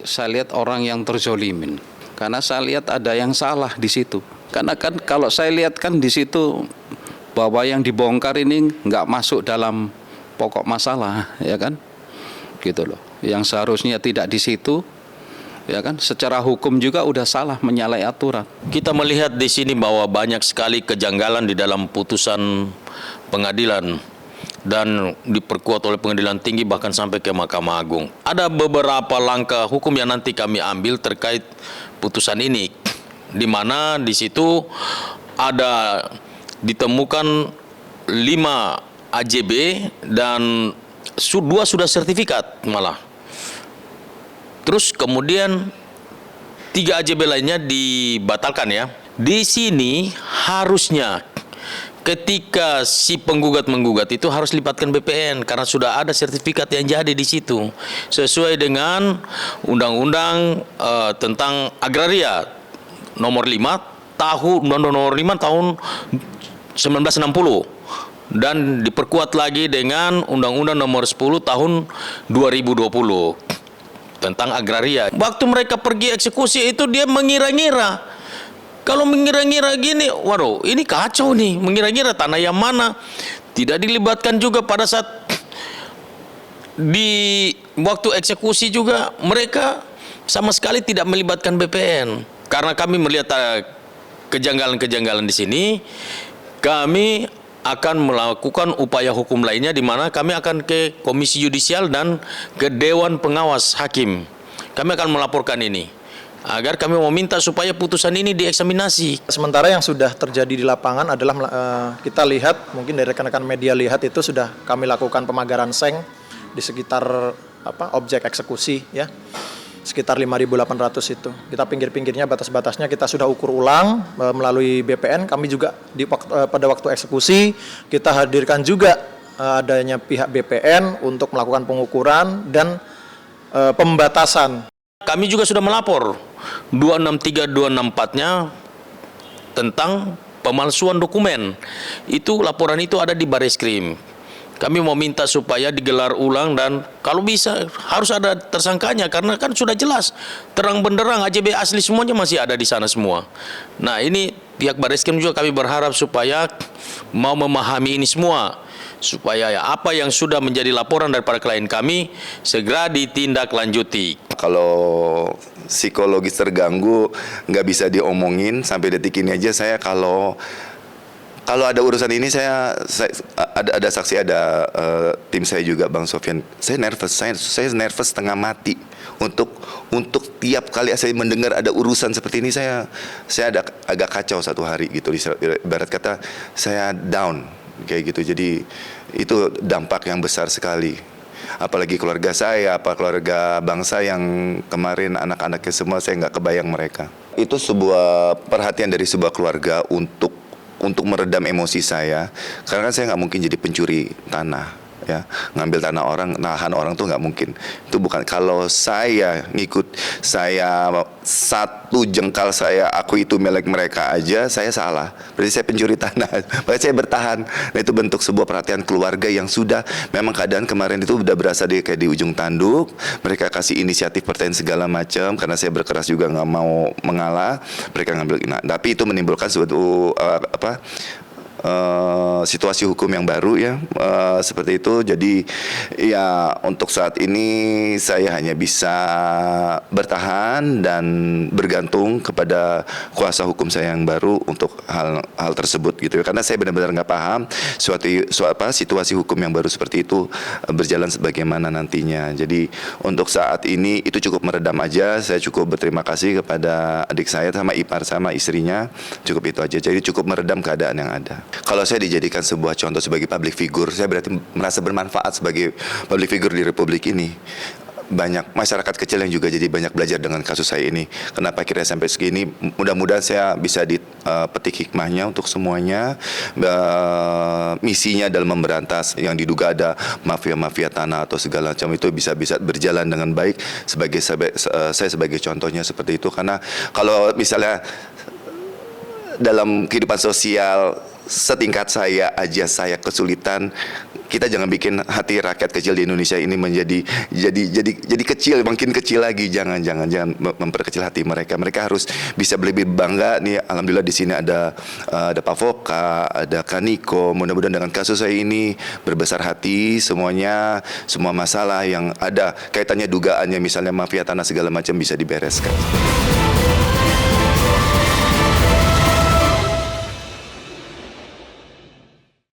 saya lihat orang yang terzolimin. Karena saya lihat ada yang salah di situ. Karena kan kalau saya lihat kan di situ bahwa yang dibongkar ini nggak masuk dalam pokok masalah, ya kan? Gitu loh. Yang seharusnya tidak di situ, ya kan? Secara hukum juga udah salah, menyalahi aturan. Kita melihat di sini bahwa banyak sekali kejanggalan di dalam putusan pengadilan dan diperkuat oleh pengadilan tinggi bahkan sampai ke Mahkamah Agung. Ada beberapa langkah hukum yang nanti kami ambil terkait putusan ini, di mana di situ ada ditemukan 5 AJB dan 2 sudah sertifikat malah. Terus kemudian 3 AJB lainnya dibatalkan ya. Di sini harusnya ketika si penggugat menggugat itu harus libatkan BPN karena sudah ada sertifikat yang jadi di situ sesuai dengan Undang-Undang tentang Agraria nomor 5 tahun 1960 dan diperkuat lagi dengan Undang-Undang nomor 10 tahun 2020 tentang agraria. Waktu mereka pergi eksekusi itu dia mengira-ngira. Kalau mengira-ngira gini, waduh, ini kacau nih. Mengira-ngira tanah yang mana. Tidak dilibatkan juga pada saat di waktu eksekusi juga mereka sama sekali tidak melibatkan BPN. Karena kami melihat kejanggalan-kejanggalan di sini, kami akan melakukan upaya hukum lainnya di mana kami akan ke Komisi Yudisial dan ke Dewan Pengawas Hakim. Kami akan melaporkan ini agar kami meminta supaya putusan ini dieksaminasi. Sementara yang sudah terjadi di lapangan adalah kita lihat, mungkin dari rekan-rekan media lihat itu sudah kami lakukan pemagaran seng di sekitar objek eksekusi ya. Sekitar 5.800 itu. Kita pinggir-pinggirnya, batas-batasnya kita sudah ukur ulang melalui BPN. Kami juga pada waktu eksekusi kita hadirkan juga adanya pihak BPN untuk melakukan pengukuran dan pembatasan. Kami juga sudah melapor 263-264-nya tentang pemalsuan dokumen. Itu laporan itu ada di Bareskrim. Kami mau minta supaya digelar ulang dan kalau bisa harus ada tersangkanya karena kan sudah jelas terang benderang AJB asli semuanya masih ada di sana semua. Nah, ini pihak Bareskrim juga kami berharap supaya mau memahami ini semua supaya apa yang sudah menjadi laporan daripada klien kami segera ditindaklanjuti. Kalau psikologis terganggu nggak bisa diomongin sampai detik ini aja saya kalau ada urusan ini saya ada saksi, ada tim saya juga Bang Sofyan. Saya nervous, saya nervous setengah mati untuk tiap kali saya mendengar ada urusan seperti ini saya ada agak kacau satu hari gitu. Ibarat kata saya down kayak gitu. Jadi itu dampak yang besar sekali. Apalagi keluarga saya, keluarga bangsa yang kemarin anak-anaknya semua saya nggak kebayang mereka. Itu sebuah perhatian dari sebuah keluarga untuk meredam emosi saya, karena kan saya nggak mungkin jadi pencuri tanah, ya, ngambil tanah orang, nahan orang tuh nggak mungkin. Itu bukan, kalau saya ngikut, saya satu jengkal saya aku itu milik mereka aja, saya salah. Berarti saya pencuri tanah. Berarti saya bertahan. Nah, itu bentuk sebuah perhatian keluarga yang sudah memang keadaan kemarin itu udah berasa kayak di ujung tanduk. Mereka kasih inisiatif pertanyaan segala macam karena saya berkeras juga nggak mau mengalah. Mereka ngambil. Nah, tapi itu menimbulkan suatu situasi hukum yang baru ya, seperti itu. Jadi ya untuk saat ini saya hanya bisa bertahan dan bergantung kepada kuasa hukum saya yang baru untuk hal tersebut gitu, karena saya benar-benar nggak paham situasi hukum yang baru seperti itu berjalan sebagaimana nantinya. Jadi untuk saat ini itu cukup meredam aja. Saya cukup berterima kasih kepada adik saya sama ipar sama istrinya, cukup itu aja. Jadi cukup meredam keadaan yang ada. Kalau saya dijadikan sebuah contoh sebagai public figure, saya berarti merasa bermanfaat sebagai public figure di Republik ini. Banyak masyarakat kecil yang juga jadi banyak belajar dengan kasus saya ini. Kenapa akhirnya sampai segini? Mudah-mudahan saya bisa dipetik hikmahnya untuk semuanya. Misinya dalam memberantas yang diduga ada mafia-mafia tanah atau segala macam itu bisa berjalan dengan baik. Saya sebagai contohnya seperti itu. Karena kalau misalnya dalam kehidupan sosial setingkat saya aja saya kesulitan, kita jangan bikin hati rakyat kecil di Indonesia ini menjadi jadi kecil, makin kecil lagi. Jangan memperkecil hati mereka. Mereka harus bisa lebih bangga nih. Alhamdulillah di sini ada Pak Foka, ada Kaniko. Mudah-mudahan dengan kasus saya ini berbesar hati semuanya, semua masalah yang ada kaitannya dugaannya misalnya mafia tanah segala macam bisa dibereskan.